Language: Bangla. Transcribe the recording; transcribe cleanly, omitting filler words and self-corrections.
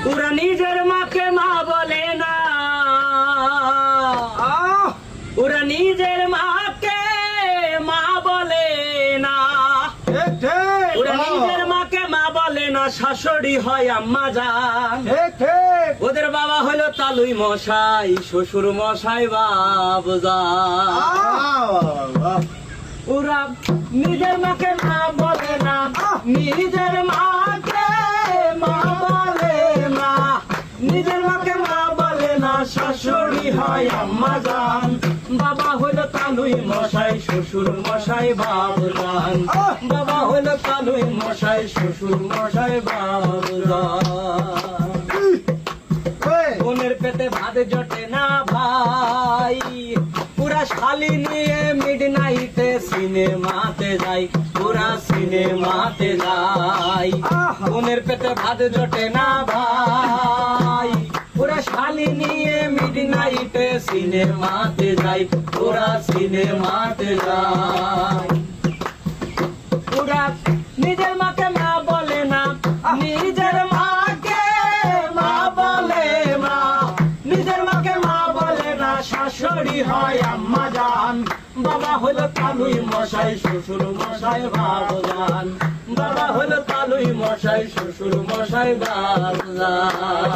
ওরা নিজের মাকে মা বলে না, ওরা নিজের মাকে মা বলে না, ওরা নিজের মাকে মা বলে না, শাশুড়ি হয় আম্মা জান। ওদের বাবা হলো তালুই মশাই, শ্বশুর মশাই বাবুজান। ওরা নিজের মাকে মা বলে না, নিজের মাকে মা বলে না, নিজের মাকে মা বলে না, শাশুড়ি হয় আম্মা জান। বাবা হলো তালুই মশাই, শ্বশুর মশাই বাবুজান। বাবা হলো তালুই মশাই, শ্বশুর মশাই বাবুজান। বোনের পেটে ভাত জটে না ভাই, পুরা শালি নিয়ে মিডনাইটে সিনেমাতে যাই, পুরা সিনেমাতে যাই। বোনের পেটে ভাত জটে না ভাই, পুরা শালি নিয়ে মিডনাইটে সিনেমাতে যাই, পুরা সিনেমাতে যাই। পুরা নিজের মাকে মা বলে না, নিজের মাকে মা বলে না, নিজের মাকে মা বলে না, শাশুড়ি হয় আম্মা জান। বাবা হলো তালুই মশাই, শ্বশুর মশাই বাবুজান। বাবা হলো তালুই মশাই, শ্বশুর মশাই বাবুজান।